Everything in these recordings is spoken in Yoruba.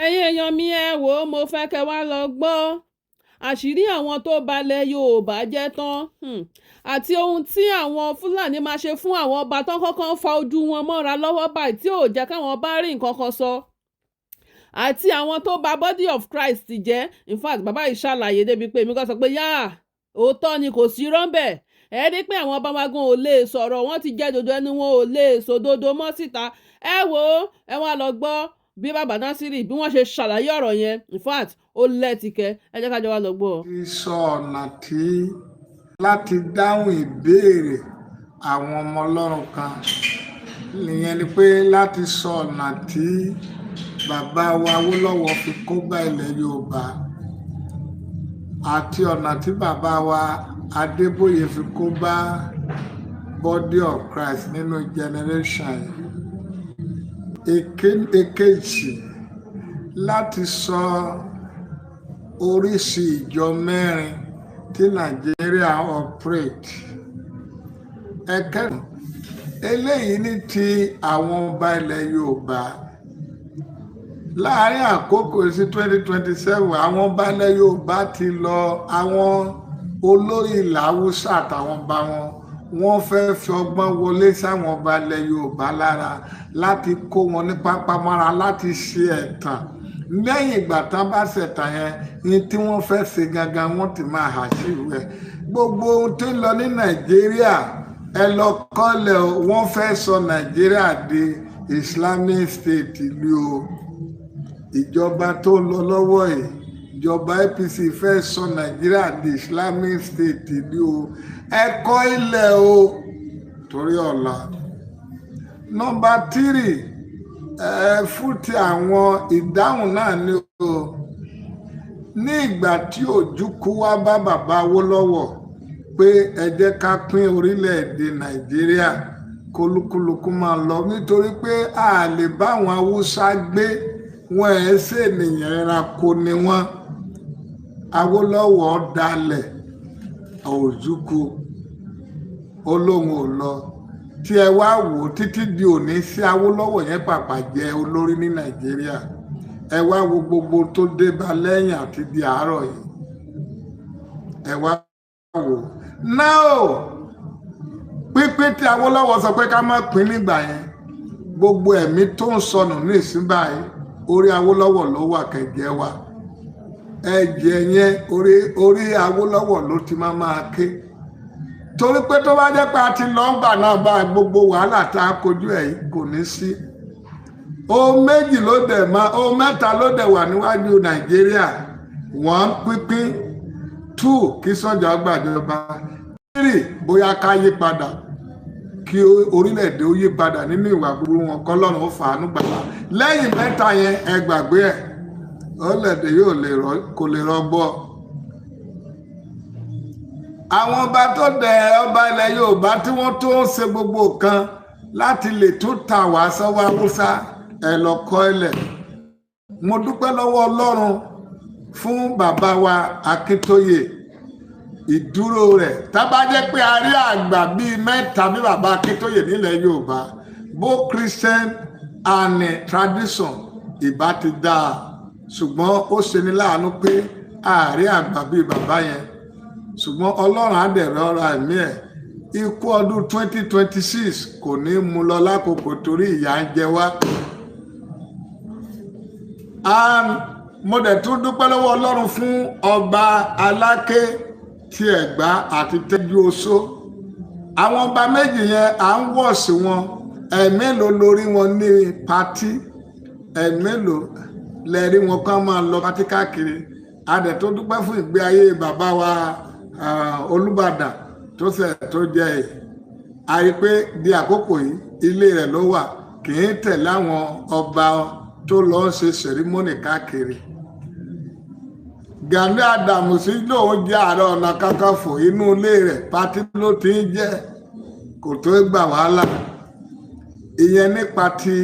ẹ̀yin èèyàn mi ẹ wò ó mo fẹ́ kẹ́ wá lọ gbọ́ àṣírí àwọn tó balẹ̀ Yorùbá jẹ́ tán àti ohun tí àwọn Fúlàní máa ṣe fún àwọn ọba tán kọ́kọ́ ń fa ojú wọn mọ́ra lọ́wọ́ báyìí tí ò jẹ́ káwọn bá rí nǹkan kan sọ àti àwọn tó bà body of Christ jẹ́ in fact bàbá yìí ṣàlàyé débi pé èmi kan sọ pé yá òótọ́ ni kò sí rọ́ńbẹ̀ ẹ rí pé àwọn ọba wa gan ò lè sọ̀rọ̀ wọ́n ti jẹ́ dodo ẹni wọn ò lè sòdodo mọ́ síta ẹ wò ó ẹ wá lọ gbọ́ bí bàbá Násírì bí wọ́n ṣe ṣàlàyé ọ̀rọ̀ yẹn in fact ó lẹ́tìkẹ́ ẹ jẹ́ ká jọ wá lọ gbọ́. sọ ọ̀nà tí láti dáhùn ìbéèrè àwọn ọmọ Ọlọ́run kan nìyẹn ni pé láti sọ ọ̀nà tí bàbá wa Awólọ́wọ̀ fi kó bá ilẹ̀ Yorùbá àti ọ̀nà tí bàbá wa Adébóyè fi kó bá body of Christ nínú generation èkejì láti sọ oríṣi ìjọ mẹ́rin tí Nàìjíríà operate. ẹ̀kẹrin eléyìí ní ti àwọn ọba ilẹ̀ Yorùbá láàárín àkókò sí 2027 àwọn ọba ilẹ̀ Yorùbá ti lọ àwọn olórí ilẹ̀ Haúsá àtàwọn ọba wọ́n fẹ́ fi ọgbọ́n wọlé sáwọn ọba ilẹ̀ Yorùbá lára láti kó wọn ní pápámọ́ra láti ṣe ẹ̀tàn lẹ́yìn ìgbà tán bá ṣẹ̀tàn yẹn ní tí wọ́n fẹ́ ṣe gangan wọ́n ti máa àṣírí rẹ̀ gbogbo ohun tó ń lọ ní Nàìjíríà ẹ lọ kọ́lẹ̀ o wọ́n fẹ́ sọ Nàìjíríà di Islamic State ìlú o ìjọba tó ń lọ lọ́wọ́ yìí ìjọba APC fẹ́ sọ Nàìjíríà di Islamic State ìlú o ẹ kọ́ ilẹ̀ o torí ọ̀la. Nọ́mbà 3 fún ti àwọn ìdáhùn náà ni o ní ìgbà tí Òjúkú wá bá bàbá Awólọ́wọ̀ pé ẹ jẹ́ ká pín orílẹ̀-èdè Nàìjíríà kólúkúlùkù máa lọ nítorí pé a lè bá àwọn Haúsá gbé wọn ẹ̀ ṣènìyàn ẹranko ni wọ́n. Awólọ́wọ̀ dalẹ̀ Òjúkú olóhùn ò lọ tí ẹ wá wò títí di òní sí Awólọ́wọ̀ yẹn pàpà jẹ olórí ní Nàìjíríà ẹ wá wo gbogbo tó dé bá lẹ́yìn àti di àárọ̀ yìí ẹ wá wò náà pínpín tí Awólọ́wọ̀ sọ pé ká má pín nígbà yẹn gbogbo ẹ̀mí tó ń sọnù ní ìsín báyìí orí Awólọ́wọ̀ ló wà kẹ̀jẹ́ wa ẹ̀jẹ̀ yẹn orí Awólọ́wọ̀ ló ti máa ké torí pé tó bá jẹ́ pé a ti lọ ń gbà náà bá gbogbo wàhálà tá a kojú ẹ̀ kò ní sí ohun méjì ló dẹ̀ ohun mẹ́ta ló dẹ̀ wà níwájú Nàìjíríà 1 pínpín 2 kí Sànjá gbàjọba 3 bóyá ká yí padà kí orílẹ̀-èdè ó yí padà nínú ìwà burú wọn kọ́lọ́run ó fàánú gbàgbà lẹ́yìn mẹ́ta yẹn ẹ gbàgbé ẹ̀ orílẹ̀-èdè yóò kò lè rọgbọ. àwọn ọba tó dẹ̀ ọba ilẹ̀ Yorùbá tí wọ́n tó ń ṣe gbogbo kan láti lè tún ta wá sọ́wọ́ Haúsá ẹ̀ lọ kọ́ ilẹ̀. mo dúpẹ́ lọ́wọ́ Ọlọ́run fún bàbá wa Akíntóyè ìdúró rẹ̀ tá bá jẹ́ pé a rí àgbà bíi mẹ́ta bí bàbá Akíntóyè nílẹ̀ Yorùbá both Christian and tradition ìbá ti dáa ṣùgbọ́n ó ṣe ní láàánú pé ààrẹ àgbà bíi bàbá yẹn ṣùgbọ́n Ọlọ́run á dẹ̀ rọra ẹ̀mí ẹ̀ ikú ọdún 2026 kò ní mú lọ lákòókò torí ìyà ń jẹ wá. mo dẹ̀ tún dúpẹ́ lọ́wọ́ Ọlọ́run fún ọba Aláké ti Ẹ̀gbá àti Tẹ́jú Oṣó àwọn ọba méjì yẹn à ń wọ̀ sí wọn ẹ̀mélòó lórí wọn ní pátí ẹ̀mélòó lẹ́rí wọn kàn máa lọ pátí káàkiri adẹ̀ tó dúpẹ́ fún ìgbé ayé bàbá wa Olúbàdàn tó jẹ́ ẹ̀ àyè pé di àkókò yìí ilé rẹ̀ ló wà kì í tẹ̀lé àwọn ọba tó lọ ṣe sẹ̀rímọ́nì káàkiri. Gani Adams lòun jẹ́ Ààrẹ Ọ̀nà Kakanfò inú ilé rẹ̀ pátí ló ti ń jẹ́ kò tó gbà wàhálà ìyẹn nípa ti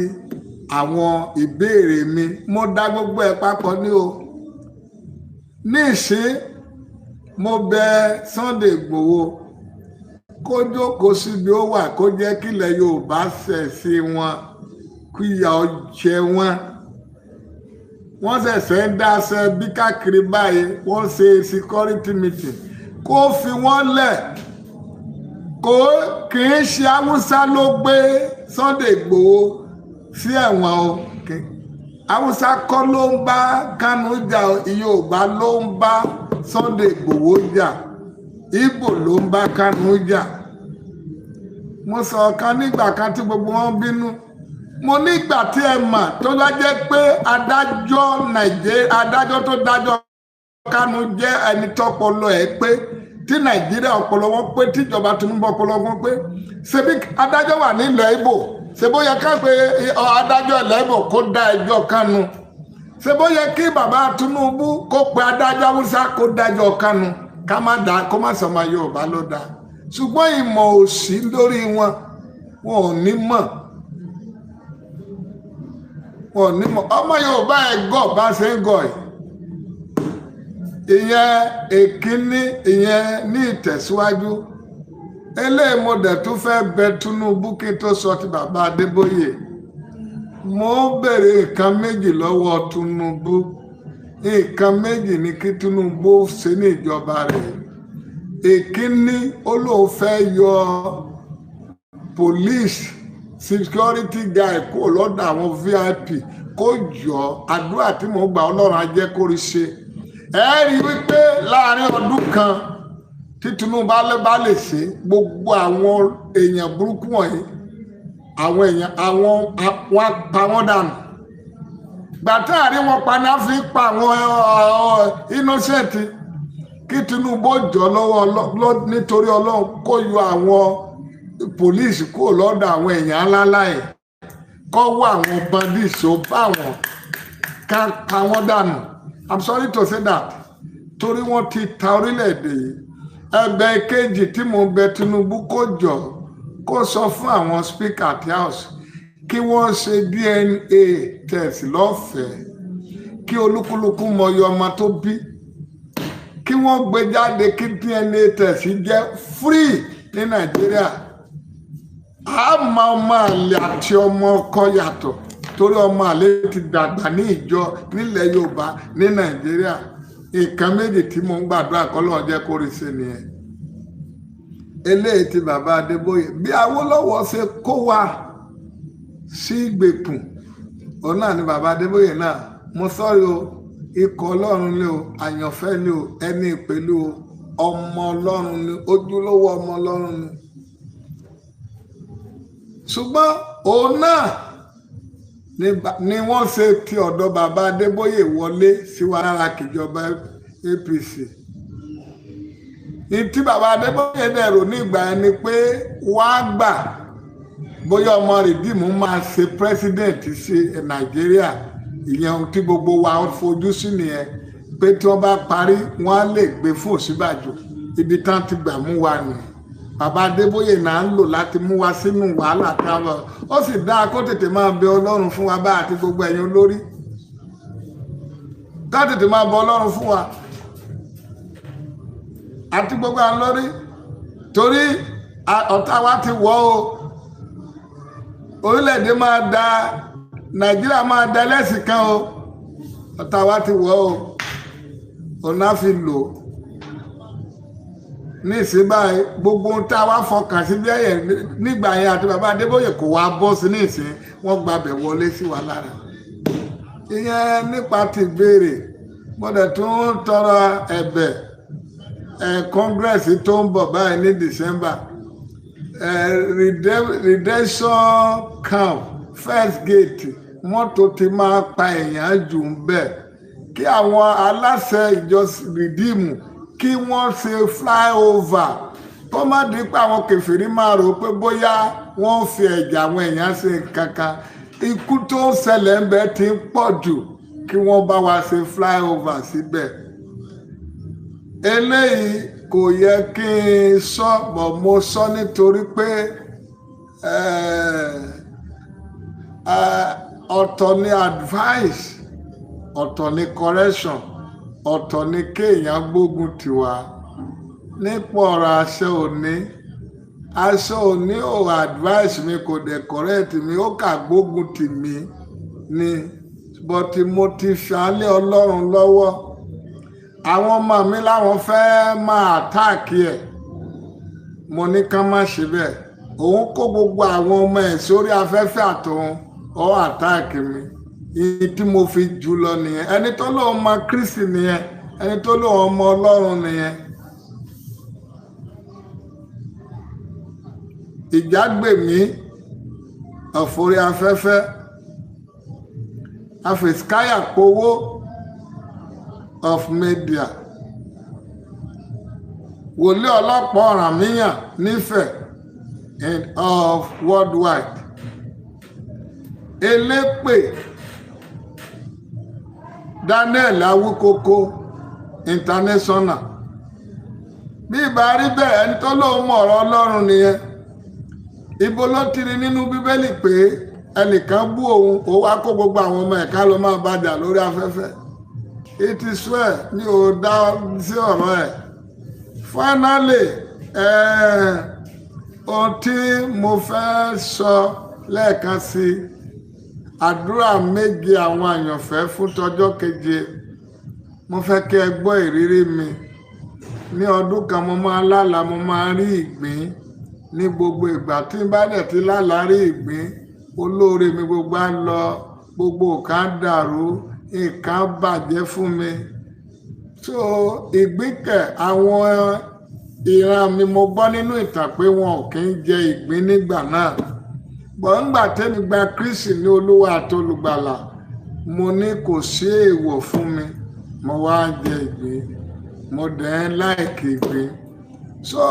àwọn ìbéèrè mi mo dá gbogbo ẹ̀ papọ̀ ní o ní ìsín mo bẹ̀ Sunday Igboho kó jókòó síbi ó wà kó jẹ́ kílẹ̀ Yorùbá ṣẹ̀ sí wọn kí ìyà ó jẹ wọn wọ́n ṣẹ̀ṣẹ̀ ń dáṣẹ́ bí káàkiri báyìí wọ́n ṣe security meeting kó fi wọ́n lẹ̀ kó kì í ṣe Haúsá ló gbé Sunday Igboho sí ẹ̀wọ̀n o Haúsá kọ́ ló ń bá Kanu jà Yorùbá ló ń bá Sunday Igboho jà Ìgbò ló ń bá Kanu jà mo sọ kan nígbà kan tí gbogbo wọn bínú mo nígbà tí ẹ mà tó bá jẹ́ pé adájọ́ Nàìjíríà adájọ́ tó dájọ́ Kanu jẹ́ ẹni tọ́pọlọ ẹ̀ pé tí Nàìjíríà ọpọlọ wọn pé tíjọba Tinubu ọpọlọ wọn pé ṣebí adájọ́ wà nílẹ̀ Ìgbò ṣe bó yẹ ká pé adájọ́ ilẹ̀ Ìgbò kó dá ẹjọ́ Kanu ṣe bó yẹ kí bàbá Tinubu kó pe adájọ́ Haúsá kó dájọ́ Kanu ká má dá kó má sọmọ Yorùbá ló dá ṣùgbọ́n ìmọ̀ òsì lórí wọn ò ní mọ̀ ọmọ Yorùbá ẹ̀ gọ̀ bá ṣe ń gọ̀ ẹ̀ ìyẹn èkíní ìyẹn ní ìtẹ̀síwájú eléyìí mo dẹ̀ tún fẹ́ bẹ Tinubu kí n tó sọ ti bàbá Adébóyè mo béèrè nǹkan méjì lọ́wọ́ Tinubu nǹkan méjì ní kí Tinubu ṣe ní ìjọba rẹ̀ èkíní ó lóun fẹ́ yọ police security guy kó lọ́dọ̀ àwọn VIP kó jọ àdúrà tí mo gbà Ọlọ́run á jẹ́ kó rí ṣe ẹ rí wípé láàrin ọdún kan tí Tinubu bá lè ṣe gbogbo àwọn èèyàn burúkú wọ̀nyí àwọn èèyàn àwọn pa wọ́n dànù gbàtà àrí wọn pa náà fi pa àwọn innocent kí Tinubu jọ lọ́wọ́ nítorí Ọlọ́run kó yọ àwọn police kúrò lọ́dọ̀ àwọn èèyàn ńláńlá ẹ̀ kọ́ wọ àwọn bandits ó bá wọn ká pa wọ́n dànù. I'm sorry to say that torí wọ́n ti ta orílẹ̀-èdè yìí ẹ̀bẹ̀ kejì tí mo bẹ̀ Tinubu kó jọ kó sọ fún àwọn speaker àti house kí wọ́n ṣe DNA test lọ́fẹ̀ẹ́ kí olúkúlùkù mọyì ọmọ tó bí kí wọ́n gbé jáde kí DNA test jẹ́ free ní Nàìjíríà àmọ́ ọmọ àlè àti ọmọ ọkọ yàtọ̀ torí ọmọ àlè ti dàgbà ní ìjọ nílẹ̀ Yorùbá ní Nàìjíríà nǹkan méjì tí mo ń gbàdúrà kọ́lọ́run jẹ́ kó rí sí nìyẹn eléyìí ti bàbá Adébóyè bí Awólọ́wọ̀ ṣe kó wa sí ìgbèkùn òun náà ni bàbá Adébóyè náà mo sọ́rí o ikọ̀ Ọlọ́run ni o àyànfẹ́ ni o ẹni ìpèlú o ọmọ Ọlọ́run ni ojúlówó ọmọ Ọlọ́run ni ṣùgbọ́n òun náà ni wọ́n ṣe ti ọ̀dọ̀ bàbá Adébóyè wọlé sí wa lára kìjọba APC ní tí bàbá Adébóyè dẹ̀rọ nígbà yẹn ni pé wọ́n á gbà bóyá ọmọ rìdíìmù máa ṣe president sí Nàìjíríà ìyẹn tí gbogbo wa fojú sí nìyẹn pé tí wọ́n bá parí wọ́n á lè gbé fún Ọ̀ṣínbàjò ibi tán ti gbà mú wa nìyẹn bàbá Adébóyè náà ń lò láti mú wa sínú wàhálà táwọn ó sì dáa kó tètè máa bẹ Ọlọ́run fún wa bá àti gbogbo ẹ̀yin olórí ká tètè máa bẹ Ọlọ́run fún wa àti gbogbo àwọn olórí torí ọ̀tá wa ti wọ̀ o orílẹ̀-èdè máa da Nàìjíríà máa da ẹlẹ́sìn kan o ọ̀tá wa ti wọ̀ o ọ̀nà fi lò ní ìsìn báyìí gbogbo ohun tá a wá fọkàn sí bí ẹ̀yẹ nígbà yẹn àti bàbá Adébóyè kò wá bọ́ sí ní ìsìn wọ́n gbabẹ̀ wọlé sí wa lára ìyẹn nípa ti béèrè gbọ́dọ̀ tó ń tọrọ ẹ̀bẹ̀ congress tó ń bọ̀ báyìí ní December redemption camp first gate mọ́tò ti máa pa èèyàn jù ń bẹ̀ kí àwọn aláṣẹ ìjọ rìdíìmù kí wọ́n ṣe flyover kó má di pé àwọn kèfèrí máa rò pé bóyá wọ́n fi ẹ̀jẹ̀ àwọn èèyàn ṣe kankan ikú tó ń ṣẹlẹ̀ ń bẹ ti ń pọ̀ jù kí wọ́n bá wa ṣe flyover síbẹ̀ eléyìí kò yẹ kí n sọ bọ̀ mo sọ nítorí pé ọ̀tọ̀ ni advice ọ̀tọ̀ ni correction ọ̀tọ̀ ni kéèyàn gbógun tiwa nípa ọ̀rọ̀ aṣọ òní ò advice mi kò dẹ̀ correct mi ó kà gbógun tì mí ni bọ́tí mo ti ṣàlẹ̀ Ọlọ́run lọ́wọ́. Àwọn ọmọ mi láwọn fẹ́ máa àtáàkì ẹ̀. Mo ní ká má ṣe bẹ́ẹ̀. Òun kó gbogbo àwọn ọmọ ẹ̀ sórí afẹ́fẹ́ àtòun ó àtáàkì mi. Ìyí tí mo fi jù lọ nìyẹn. Ẹni tó lóun mọ Kristi nìyẹn. Ẹni tó lóun ọmọ Ọlọ́run nìyẹn. Ìjà gbè mí ọ̀fọ̀rí afẹ́fẹ́. Afẹ̀síkáyà powó of media. Wòlíì ọlọ́pàá Ọ̀rànmíyàn nífẹ̀ẹ́ and of worldwide. Elépè Daniel Awíkókó international. Bí ìbá rí bẹ́ẹ̀ ẹni tó lóun mọ̀ ọ̀rọ̀ Ọlọ́run nìyẹn. Ibo ló ti rí nínú Bíbélì pé ẹnìkan bú òun ó wá kó gbogbo àwọn ọmọ ẹ̀ka ló máa bàjà lórí afẹ́fẹ́. It is well ní ò dá sí ọ̀rọ̀ ẹ̀. Finally ohun tí mo fẹ́ sọ lẹ́ẹ̀kan sí àdúrà méje àwọn àyànfẹ́ fún tọjọ́ keje. Mo fẹ́ kí ẹ gbọ́ ìrírí mi. Ní ọdún kan mo máa lálàá mo máa rí ìgbín ní gbogbo ìgbà tí n bá dẹ̀ ti lálàá rí ìgbín olóore mi gbogbo á lọ gbogbo nǹkan dàrú nǹkan bàjẹ́ fún mi. So ìgbín kẹ̀ àwọn ìran mi mo gbọ́ nínú ìtàn pé wọn ò kí ń jẹ ìgbín nígbà náà. Bọ̀ ńgbà tẹ́mi gba Kristi ní Olúwa àti Olùgbàlà mo ní kò sí èèwọ̀ fún mi mo wá jẹ ìgbín mo dẹ̀ ń láìkì ìgbín. So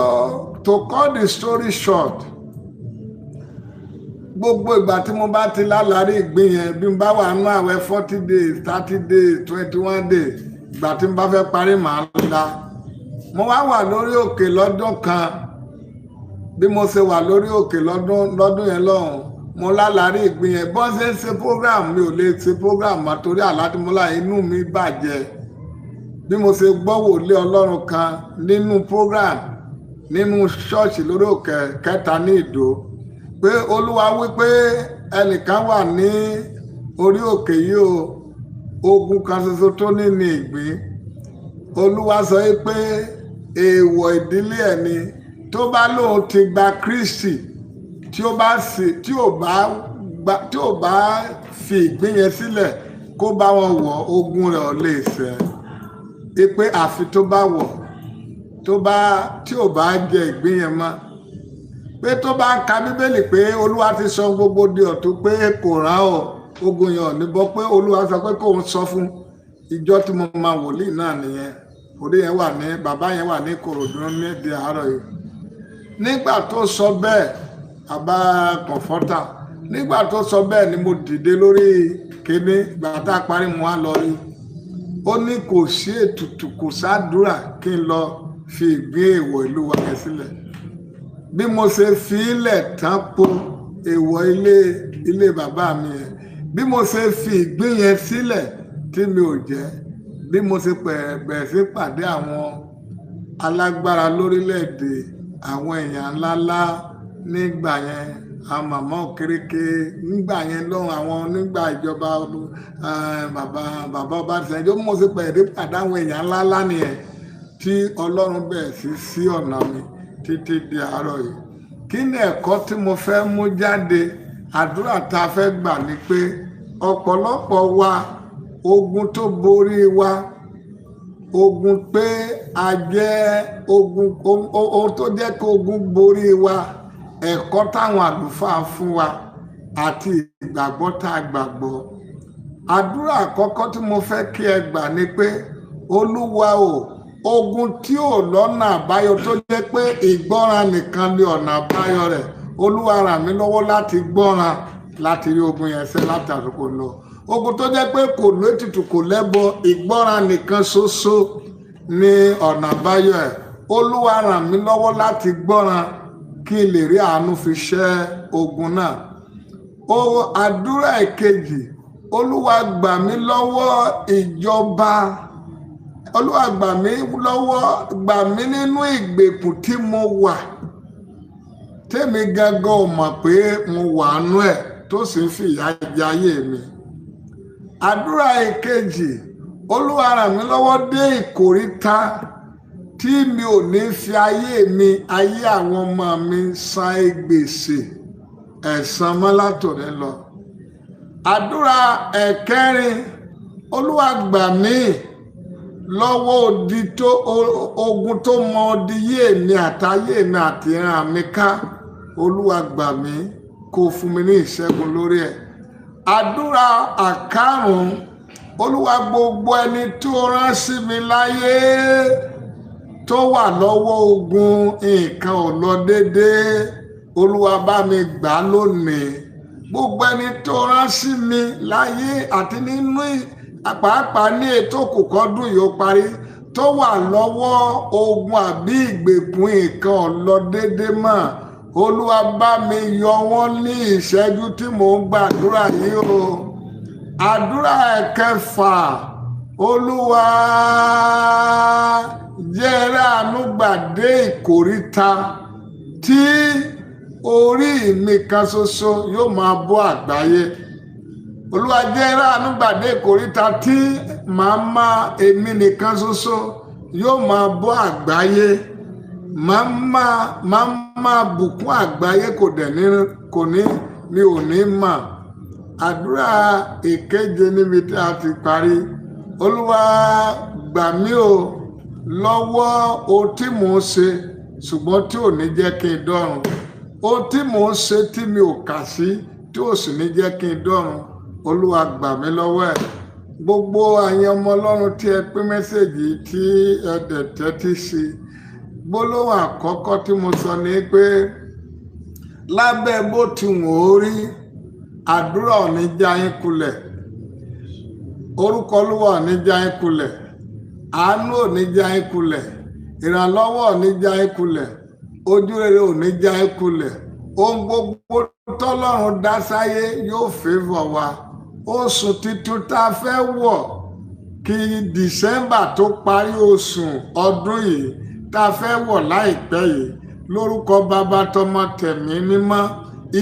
to cut the story short, gbogbo ìgbà tí mo bá ti lálàrí ìgbín yẹn bí n bá wà nínú àwẹ̀ 40 days 30 days 21 days ìgbà tí n bá fẹ́ parí màá la. Mo wá wà lórí òkè lọ́dún kan bí mo ṣe wà lórí òkè lọ́dún yẹn lọ́hùn mo lálàrí ìgbín yẹn bọ́n ṣe ń ṣe program mi ò lè ṣe program mọ́ torí àlátìmọ́lá inú mi bàjẹ́. Bí mo ṣe gbọ́ wòlíì Ọlọ́run kan nínú program nínú ṣọ́ọ̀ṣì lórí òkè kẹta ní Ìdó pé Olúwa wípé ẹnìkan wà ní orí òkè yìí o ogun kan ṣoṣo tó ní ní ìgbín. Olúwa sọ pé èèwọ̀ ìdílé ẹ̀ ni tó bá lóun ti gba Kristi tí ò bá fi ìgbín yẹn sílẹ̀ kó bá wọn wọ̀ ogun rẹ̀ ò lè ṣẹ. Pé àfi tó bá wọ̀ tí ò bá jẹ ìgbín yẹn mọ́. Pé tó bá ń ka Bíbélì pé Olúwa ti sọ gbogbo di ọ̀tún pé kò rán ọ ogun yẹn ò ní bọ́ pé Olúwa sọ pé kóun sọ fún ìjọ tí mo máa wòlíì náà nìyẹn. Orí yẹn wà ní bàbá yẹn wà ní Ìkòròdú méje àárọ̀ yìí. Nígbà tó sọ bẹ́ẹ̀ àbá kọ̀ǹfọ́tà nígbà tó sọ bẹ́ẹ̀ ni mo dìde lórí kíní ìgbà tá a parí mo wá lọ rí. Ó ní kò sí ètùtù kò sádúrà kí n lọ fi ìgbín èèwọ̀ ìlú wa yẹn sílẹ̀. Bí mo ṣe fi ilẹ̀ tán po èèwọ̀ ilé bàbá mi yẹn bí mo ṣe fi ìgbín yẹn sílẹ̀ tí mi ò jẹ bí mo ṣe bẹ̀rẹ̀ sí pàdé àwọn alágbára lórílẹ̀‐èdè àwọn èèyàn ńláńlá nígbà yẹn àwọn màmá òkèrèkè nígbà yẹn lọ́hùn àwọn nígbà ìjọba bàbá Ọbásanjọ́ mo ṣe pàdé àwọn èèyàn ńláńlá nìyẹn tí Ọlọ́run bẹ̀rẹ̀ sí ọ̀nà mi títí di àárọ̀ yìí. Kí ni ẹ̀kọ́ tí mo fẹ́ mú jáde? Àdúrà tá a fẹ́ gbà ni pé ọ̀pọ̀lọpọ̀ wa ogun tó borí wa ogun pé a jẹ́ ogun ohun tó jẹ́ kó ogun borí wa ẹ̀kọ́ táwọn àlùfáà fún wa àti ìgbàgbọ́ tá a gbàgbọ́. Àdúrà àkọ́kọ́ tí mo fẹ́ kí ẹ gbà ni pé Olúwa o ogun tí ò lọ́nà àbáyọ tó jẹ́ pé ìgbọ́ràn nìkan ni ọ̀nà àbáyọ rẹ̀ Olúwa ràn mí lọ́wọ́ láti gbọ́ràn láti rí ogun yẹn ṣe láti àsìkò lọ. Ogun tó jẹ́ pé kò lótìtù kò lẹ́bọ ìgbọ́ràn nìkan ṣoṣo ní ọ̀nà àbáyọ ẹ̀. Olúwa ràn mí lọ́wọ́ láti gbọ́ràn kí n lè rí àánú fi ṣẹ́ ogun náà. Àdúrà ìkejì Olúwa gbà mí lọ́wọ́ ìjọba. Olúwa gbà mí nínú ìgbèkùn tí mo wà tèmi gangan ò mọ̀ pé mo wà nú ẹ̀ tó sì ń fìyà jẹ ayé mi. àdúrà ìkejì, Olúwa ràn mí lọ́wọ́ dé ìkóríta tí mi ò ní fi ayé mi, ayé àwọn ọmọ mi san gbèsè ẹ̀san mọ́ látòní lọ. Àdúrà ẹ̀kẹrin, Olúwa gbà mí lọ́wọ́ ogun tó mọ odi yé mi àtayé mi àti ìran mi ká. Olúwa gbà mí kó fún mi ní ìṣẹ́gun lórí ẹ̀. Àdúrà àkárùn-ún, Olúwa gbogbo ẹni tó rán sí mi láyé tó wà lọ́wọ́ ogun nǹkan ò lọ déédéé, Olúwa bá mi gbà lónìí. Gbogbo ẹni tó rán sí mi láyé àti nínú pàápàá ní ètò kòkọ́dún yóò parí tó wà lọ́wọ́ ogun àbí ìgbèkùn nǹkan ò lọ déédéé mọ́, Olúwa bá mi yọ wọ́n ní ìṣẹ́jú tí mò ń gbàdúrà yìí o. Àdúrà ẹ̀kẹfà, Olúwa jẹ́ ráàánú gbà dé ìkóríta tí orí mi kan ṣoṣo yóò máa bọ́ àgbáyé. Olúwa jẹ́ ráàánú gbà dé ìkóríta tí màmá èmi nìkan ṣoṣo yóò máa bọ́ àgbáyé. Màmá bùkún àgbáyé kò ní mi ò ní mà. Àdúrà ìkeje níbi tí a ti parí, Olúwa gbà mí o lọ́wọ́ ohun tí mò ń ṣe ṣùgbọ́n tí ò ní jẹ́ kí n dọ́run. Ohun tí mò ń ṣe tí mi ò kà sí tí ò sì ní jẹ́ kí n dọ́run, Olúwa gbà mí lọ́wọ́ ẹ̀. Gbogbo àyàn ọmọ Ọlọ́run tí ẹ pín mẹ́sẹ̀gì tí ẹ dẹ̀ tẹ́tí sí, gbólóhùn àkọ́kọ́ tí mo sọ ni pé lábẹ́ bó ti wọ́n ó rí, àdúrà ò ní já yín kulẹ̀, orúkọ Olúwa ò ní já yín kulẹ̀, àánú ò ní já yín kulẹ̀, ìrànlọ́wọ́ ò ní já yín kulẹ̀, ojú rere ò ní já yín kulẹ̀. Ohun gbogbo tọ́lọ́run dá sáyé yóò fẹ́vọ̀ wa. Oṣù tuntun tá a fẹ́ wọ̀ kí December tó parí oṣù ọdún yìí tá a fẹ́ wọ̀ láìpẹ́ yìí, lórúkọ Bàbá tọmọ tẹ̀mí mímọ́,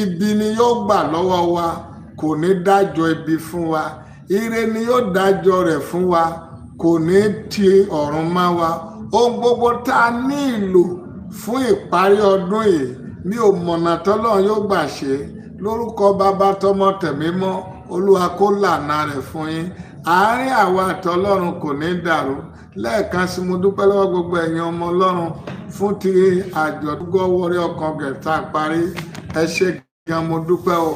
ibi ni yóò gbà lọ́wọ́ wa, kò ní dájọ́ ibi fún wa. Ire ni yóò dájọ́ rẹ̀ fún wa, kò ní ti ọ̀run mọ́ wa. Ohun gbogbo tá a ní ìlò fún ìparí ọdún yìí, mi ò mọ̀nà tọ́lọ́run yóò gbà ṣe. Lórúkọ Bàbá tọmọ tẹ̀mí mọ́, Olúwa kó lànà rẹ̀ fún yín. Àárín àwa àti Ọlọ́run kò ní dàrú. Lẹ́ẹ̀kan sí mo dúpẹ́ lọ́wọ́ gbogbo ẹ̀yin ọmọ Ọlọ́run fún ti àjọ̀dún Gọ́wọ́rí ọkàn gẹ̀ẹ́ta parí. Ẹ ṣé gan, mo dúpẹ́ o,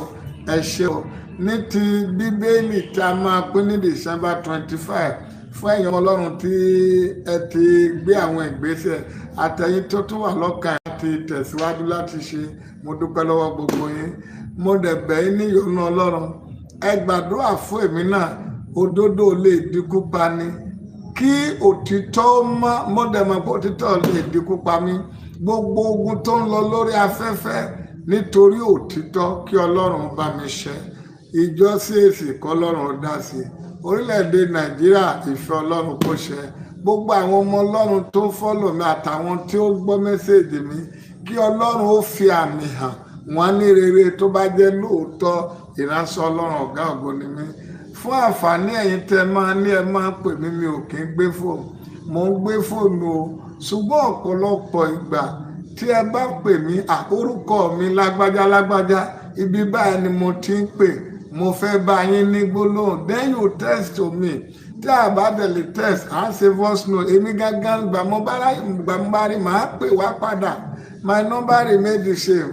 ẹ ṣé o. Ní ti Bíbélì tí a máa pín ní December 25 fún ẹ̀yin ọmọ Ọlọ́run tí ẹ ti gbé àwọn ìgbésẹ̀ àtẹ̀yìn tó tún wà lọ́kàn àti tẹ̀síwájú láti ṣe, mo dúpẹ́ lọ́wọ́ gbogbo yín. Mo dẹ̀ bẹ̀ yín ní ìyọ́nú Ọlọ́run, ẹ gbàdúrà fún èmi náà. Òdodo lè dínkù pa ni, kí òtítọ́ mo dẹ̀ mọ̀ pé òtítọ́ lè dínkù pa mí. Gbogbo ogun tó ń lọ lórí afẹ́fẹ́ nítorí òtítọ́, kí Ọlọ́run bá mi ṣẹ́. Ìjọ CAC kọ́ Ọlọ́run dá sí. Orílẹ̀-èdè Nàìjíríà ìfẹ́ Ọlọ́run kó ṣẹ. Gbogbo àwọn ọmọ Ọlọ́run tó ń fọ́lọ̀ mi àtàwọn tí ó gbọ́ mẹ́sẹ̀jì mi, kí Ọlọ́run ó fi àmì hàn wọ́n ní rere tó bá jẹ́ lóòótọ́ ìránṣẹ́ Ọlọ́run ọ̀gá ògo ni mí. Fún àǹfààní ẹ̀yin tẹ́ máa ní ẹ máa pè mí, mi ò kí ń gbé fóònù. Mo ń gbé fóònù o, ṣùgbọ́n ọ̀pọ̀lọpọ̀ ìgbà tí ẹ bá pè mí, orúkọ mi lágbájá, ibi báyìí ni mo ti ń pè, mo fẹ́ bá yín ní gbólóhùn. Then you text to me. Tí a bá dẹ̀lé text, à ń ṣe voice note. Èmi gángan gbà mo bá rí màá pè wá padà. My number remain the same,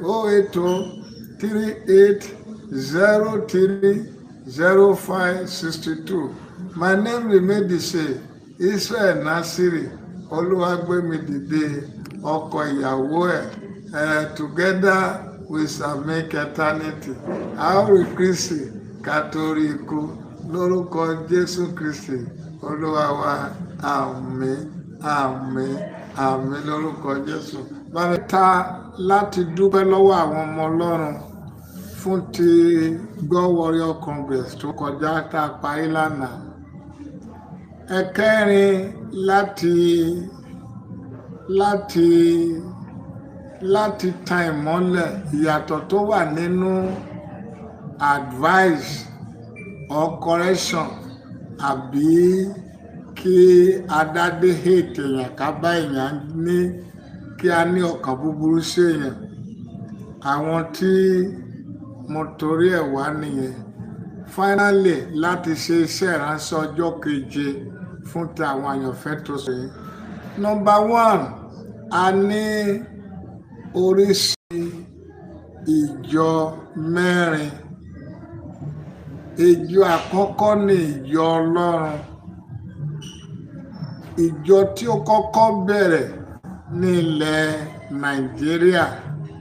08038030562. My name remain the same, Israel Nasiri Olúwagbémidìde, ọkọ ìyàwó ẹ̀. Together we shall make eternity. A ó rí Kristi ká tó rí ikú. Lórúkọ Jésù Kristi Olúwa wa, àmín, àmín, àmín lórúkọ Jésù. Bámi ta láti dúpẹ́ lọ́wọ́ àwọn ọmọ Ọlọ́run fún ti Gọ́wọ́rí Congress tó kọjá tá a parí lánàá. Ẹ̀kẹrin, láti tan ìmọ́lẹ̀ ìyàtọ̀ tó wà nínú advice or correction àbí kí adádé hate èèyàn ká bá èèyàn ní kí a ní ọkàn búburú sí èèyàn. Àwọn tí mo torí ẹ̀ wá nìyẹn. Finally, láti ṣe iṣẹ́ ìránṣẹ́ ọjọ́ keje fún ti àwọn àyànfẹ́ tó ṣe. Number 1, a ní oríṣi ìjọ mẹ́rin. Ìjọ àkọ́kọ́ ni ìjọ Ọlọ́run. Ìjọ tí ó kọ́kọ́ bẹ̀rẹ̀ ní ilẹ̀ Nàìjíríà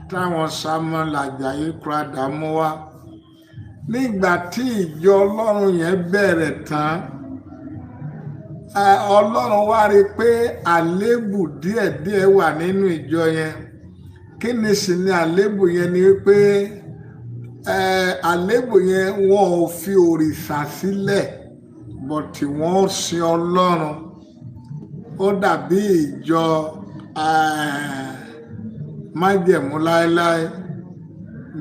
táwọn Samuel Àjàyí Crowther mú wá. Nígbà tí ìjọ Ọlọ́run yẹn bẹ̀rẹ̀ tán, Ọlọ́run wá rí pé àléébù díẹ̀díẹ̀ wà nínú ìjọ yẹn. Kí ni sì ni àléébù yẹn? Ni wípé àléébù yẹn wọn ò fi òrìṣà sílẹ̀ bọ̀tì wọ́n sin Ọlọ́run. Ó dàbí ìjọ májẹ̀mú láéláé.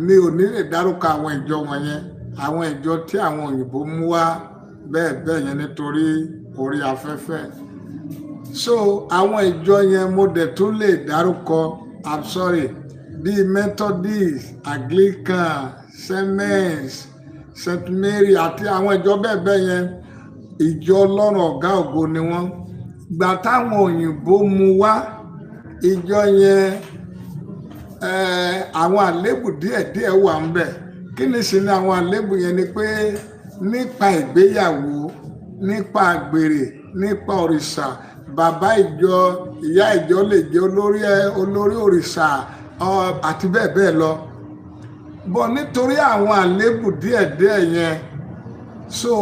Mi ò ní lè dárúkọ àwọn ìjọ wọ̀nyẹn, àwọn ìjọ tí àwọn òyìnbó mú wá bẹ́ẹ̀ yẹn nítorí orí afẹ́fẹ́. So àwọn ìjọ yẹn mo dẹ̀ tún lè dárúkọ, I'm sorry, bíi Methodist, Anglican, Siemens, St. Mary àti àwọn ìjọ bẹ́ẹ̀ yẹn. Ìjọ Ọlọ́run ọ̀gá ògo ni wọ́n. Gbà táwọn òyìnbó mú wá, ìjọ yẹn àwọn àléébù díẹ̀díẹ̀ wà ń bẹ̀. Kí ni sì ni àwọn àléébù yẹn? Ni pé nípa ìgbéyàwó, nípa àgbèrè, nípa òrìṣà, bàbá ìjọ, ìyá ìjọ lè jẹ́ olórí òrìṣà àti bẹ́ẹ̀ lọ. Bọ̀ nítorí àwọn àléébù díẹ̀díẹ̀ yẹn, so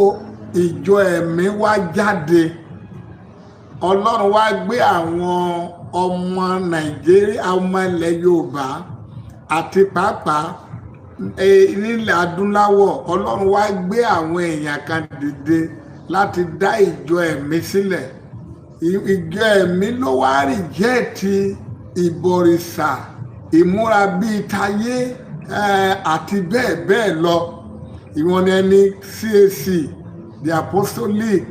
ìjọ ẹ̀mí wá jáde. Ọlọ́run wá gbé àwọn ọmọ Nàìjíríà, ọmọ ilẹ̀ Yorùbá àti pàápàá nílẹ̀ adúláwọ̀, Ọlọ́run wá gbé àwọn èèyàn kan dìde láti dá ìjọ ẹ̀mí sílẹ̀. Ìjọ ẹ̀mí ló wá rìjẹ́ẹ̀tì ìbọ̀rìṣà, ìmúra bíi tayé àti bẹ́ẹ̀ lọ. Ìwọ̀n ni ẹni CAC, the Apostolic,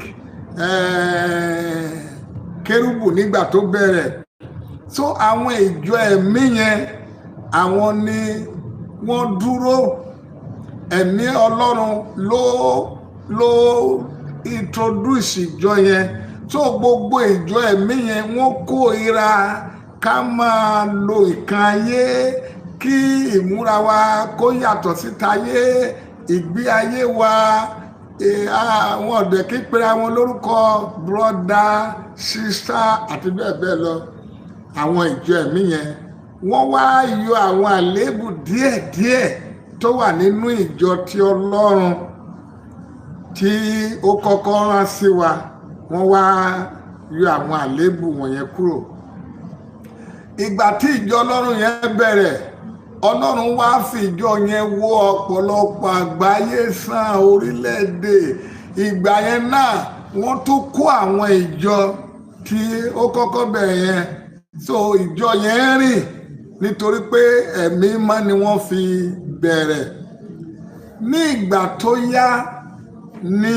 Kérúbù nígbà tó bẹ̀rẹ̀. So àwọn ìjọ ẹ̀mí yẹn, àwọn ni wọ́n dúró. Ẹ̀mí Ọlọ́run ló introduce ìjọ yẹn. So gbogbo ìjọ ẹ̀mí yẹn wọ́n kórìíra ká máa lo ìkan ayé, kí ìmúra wa kó yàtọ̀ sí tayé, ìgbé ayé wa àwọn ọ̀dẹ̀ kí pera wọn lórúkọ brother, sister àti bẹ́ẹ̀ lọ. Àwọn ìjọ ẹ̀mí yẹn wọ́n wá yọ àwọn àléébù díẹ̀díẹ̀ tó wà nínú ìjọ ti Ọlọ́run tí ó kọ́kọ́ rán sí wa. Wọ́n wá yọ àwọn àléébù wọ̀nyẹn kúrò. Ìgbà tí ìjọ Ọlọ́run yẹn bẹ̀rẹ̀, Ọlọ́run wá fi ìjọ yẹn wo ọ̀pọ̀lọpọ̀ àgbáyé sàn orílẹ̀-èdè. Ìgbà yẹn náà wọ́n tún kó àwọn ìjọ tí ó kọ́kọ́ bẹ̀rẹ̀ yẹn. So ìjọ yẹn rìn nítorí pé ẹ̀mí mọ́ ni wọ́n fi bẹ̀rẹ̀. Ní ìgbà tó yá ní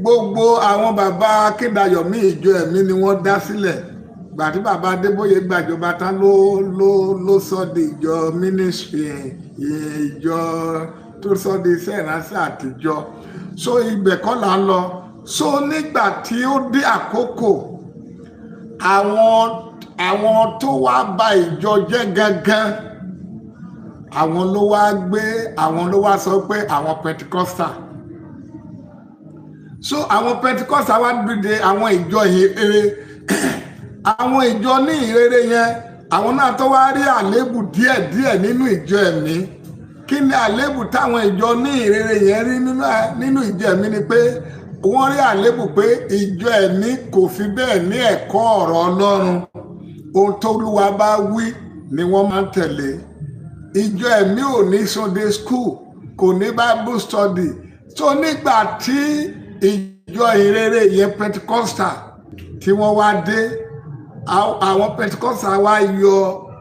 gbogbo àwọn bàbá Akíndayọ̀mí, ìjọ ẹ̀mí ni wọ́n dá sílẹ̀. Gbà tí bàbá Adébóyè gbàjọba tán ló sọ di ìjọ ministry, ìjọ tó sọ di iṣẹ́ ìránṣẹ́ àtijọ́. So ibẹ̀ kọ́ là ń lọ. So nígbà tí ó dé àkókò, àwọn tó wá bà ìjọ jẹ́ gangan, àwọn ló wá sọ pé àwọn Pentecostal. So àwọn Pentecostal wá dìde àwọn ìjọ ìhìnrere. Àwọn ìjọ ní ìhìnrere yẹn, àwọn náà tó wá rí àléébù díẹ̀díẹ̀ nínú ìjọ ẹ̀mí. Kí ni àléébù táwọn ìjọ ní ìhìnrere yẹn rí nínú ìjọ ẹ̀mí? Ni pé wọ́n rí àléébù pé ìjọ ẹ̀mí kò fi bẹ́ẹ̀ ní ẹ̀kọ́ ọ̀rọ̀ Ọlọ́run. Ohun tó Olúwa bá wí ni wọ́n máa ń tẹ̀lé. Ìjọ ẹ̀mí ò ní Sunday school, kò ní Bible study. So nígbà tí ìjọ ìhìnrere yẹn Pentecostal tí wọ́n wá dé, àwọn Pentecostal wá yọ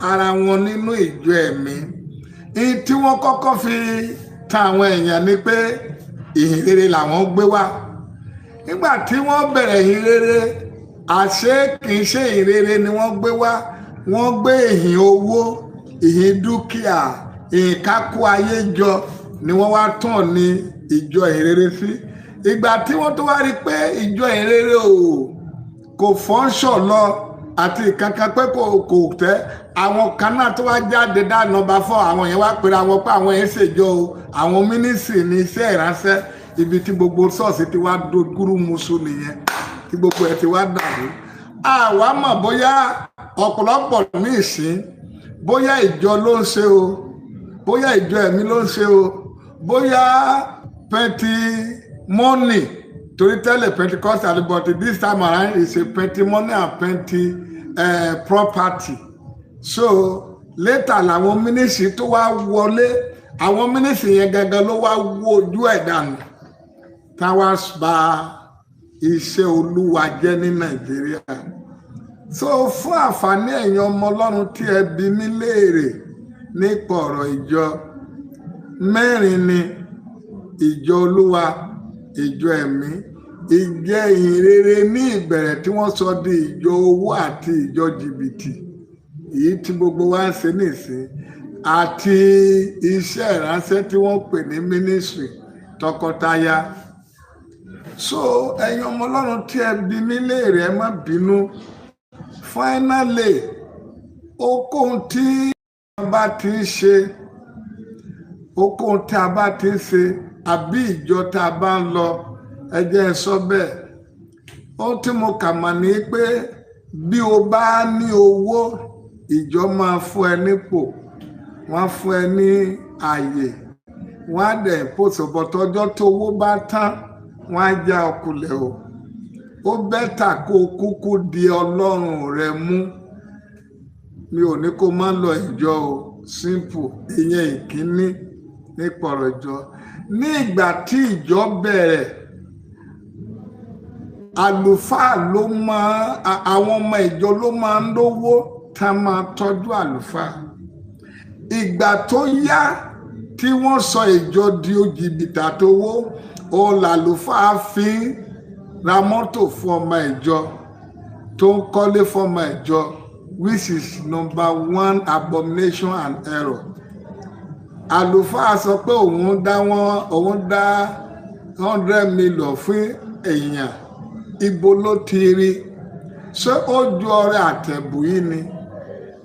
ara wọn nínú ìjọ ẹ̀mí. Tí wọ́n kọ́kọ́ fi ta àwọn èèyàn ni pé ìhìn rere làwọn gbé wá. Nígbà tí wọ́n bẹ̀rẹ̀ ìhìn rere, àṣé kì í ṣe ìhìn rere ni wọ́n gbé wá, wọ́n gbé ìhìn owó, ìhìn dúkìá, ìhìn kákó ayé jọ ni wọ́n wá tàn ní ìjọ ìhìn rere sí. Ìgbà tí wọ́n tó wá rí pé ìjọ ìhìn rere kò fọ́nṣọ̀ lọ àti ìkankan pé kò tẹ́, àwọn kan náà tó wá jáde dá nọ́mbà 4, àwọn yẹn wá pera wọn pé àwọn yẹn ṣèjọ o, àwọn mínísírì ní iṣẹ́ ìránṣẹ́, ibi tí gbogbo ṣọ́ọ̀ṣì ti wá dojúrú musu nìyẹn, tí gbogbo ẹ̀ ti wá dàrú. Àwa mọ̀ bóyá ọ̀pọ̀lọpọ̀ ní ìsìn, bóyá ìjọ ló ń ṣe o, bóyá ìjọ ẹ̀mí ló ń ṣe o, bóyá pentimony, torí tẹ́lẹ̀ Pentecostal, but this time around is a pentimony and property. So later làwọn mínísírì tó wá wọlé, àwọn mínísírì yẹn gangan ló wá wó ojú ẹ̀ dànù, táwa bà iṣẹ́ Olúwa jẹ́ ní Nàìjíríà. So fún àǹfààní ẹ̀yin ọmọ Ọlọ́run tí ẹ bi mí léèrè nípa ọ̀rọ̀ ìjọ, mẹ́rin ni: ìjọ Olúwa, ìjọ ẹ̀mí, ìjẹ́ ìhìn rere ní ìbẹ̀rẹ̀ tí wọ́n sọ di ìjọ owó àti ìjọ jìbìtì, èyí tí gbogbo wa ń ṣe nìsín, àti iṣẹ́ ìránṣẹ́ tí wọ́n pè ní mínísírì tọkọtaya. So ẹ̀yin ọmọ Ọlọ́run tí ẹ bi mí léèrè, ẹ má bínú. Finally, okòhun tí a bá ti ń ṣe, okòhun tí a bá ti ń ṣe, àbí ìjọ tá a bá ń lọ, ẹ jẹ́ n sọ bẹ́ẹ̀. Ohun tí mo kà mọ̀ ni pé bí o bá ní owó, ìjọ máa fún ẹ nípò, wọ́n á fún ẹ ní àyè, wọ́n á dẹ̀ pòsòbọ̀ tọ́jọ́ tó owó bá tán, wọ́n á já ọkùnlẹ̀ o. Ó bẹ́tà kó kúkú di Ọlọ́run rẹ mú. Mi ò ní kó má lọ ìjọ o, simple. Ìyẹn ìkíní nípa ọ̀rọ̀ ìjọ. Ní ìgbà tí ìjọ bẹ̀rẹ̀, àlùfáà ló máa, àwọn ọmọ ìjọ ló máa ń lówó tá a máa tọ́jú àlùfáà. Ìgbà tó yá tí wọ́n sọ ìjọ di jìbìtì àtowó, òun làlùfáà fi ra mọ́tò fún ọmọ ìjọ, tó ń kọ́lé fún ọmọ ìjọ, which is number 1 abomination and error. Àlùfáà sọ pé òun dá 100 million fún èèyàn, ibo ló ti rí? Ṣé ó ju ọrẹ àtẹ̀bù yìí ni?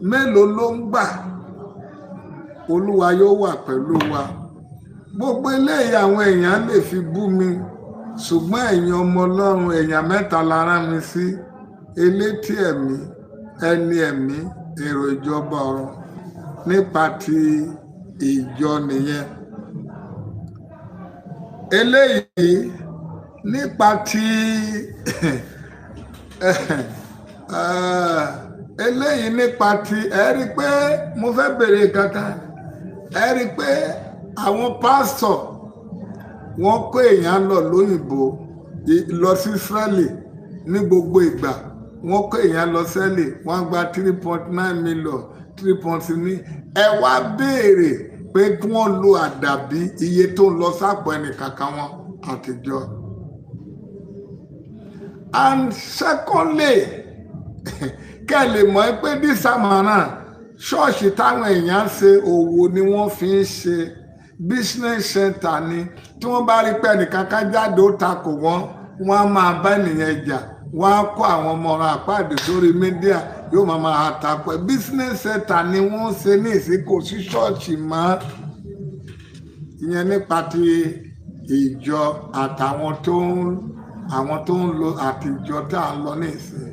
Mélòó ló ń gbà? Olúwa yóò wà pẹ̀lú wa. Gbogbo eléyìí àwọn èèyàn lè fi bú mi, ṣùgbọ́n ẹ̀yin ọmọ Ọlọ́run, èèyàn mẹ́ta la rán mi sí: elétí ẹ̀mí, ẹni ẹ̀mí, èrò ìjọba ọ̀run. Nípa ti ìjọ nìyẹn. Eléyìí nípa ti eléyìí nípa ti, ẹ rí pé mo fẹ́ bèrè kankan, ẹ rí pé àwọn pásítọ̀ wọ́n kó èèyàn lọ lóyìnbó, lọ sí Ísírẹ́lì ní gbogbo ìgbà, wọ́n kó èèyàn lọ sẹ́lì, wọ́n gba 3.9 million, 3.9 ní. Ẹ wá béèrè pé kí wọ́n lo àdàbí iye tó ń lọ sápò ẹnìkankan wọn àtijọ́. And secondly, kẹ́ lè mọ̀ pé dísàmọ́nà ṣọ́ọ̀ṣì táwọn èèyàn ṣe òwò ni wọ́n fi ń ṣe, business center ni. Tí wọ́n bá rí pé ẹnìkankan jáde ó takò wọ́n, wọ́n á máa bá ènìyàn jà, wọ́n á kó àwọn ọmọ ọ̀ràn àpáàdé sórí mídíà, yóò máa àtakò ẹ̀. Business center ni wọ́n ṣe ní ìsìnkú, sí ṣọ́ọ̀ṣì mọ́. Ìyẹn nípa ti ìjọ àtàwọn tó ń lo àtijọ́ tá à ń lọ ní ìsìn.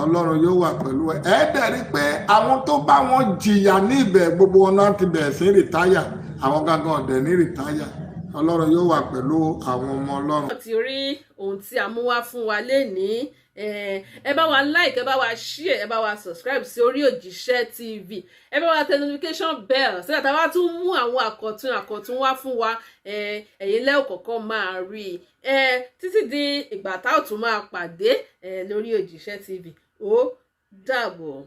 Ọlọ́run yóò wà pẹ̀lú ẹ. Ẹ dẹ̀ rí pé àwọn tó bá wọn jìyà ní ibẹ̀, gbogbo wọn náà ti bẹ̀rẹ̀ sí rìtáyà, àwọn gangan ọ̀dẹ̀ ní rìtáyà. Ọlọ́run yóò wà pẹ̀lú àwọn ọmọ Ọlọ́run. Wọ́n ti rí ohun tí a mú wá fún wa lénìí. Ẹ bá wa like, ẹ bá wa share, ẹ bá wa subscribe sí Orí Òjíṣẹ́ TV. Ẹ bá wa tẹ notification bell so that a bá tún mú àwọn àkọ̀tun wá fún wa, ẹ̀yin lẹ́ ò kọ́kọ́ máa rí títí di ìgbà tá ò tún máa pàdé lórí Òjíṣẹ́ TV. Ó dàbọ̀.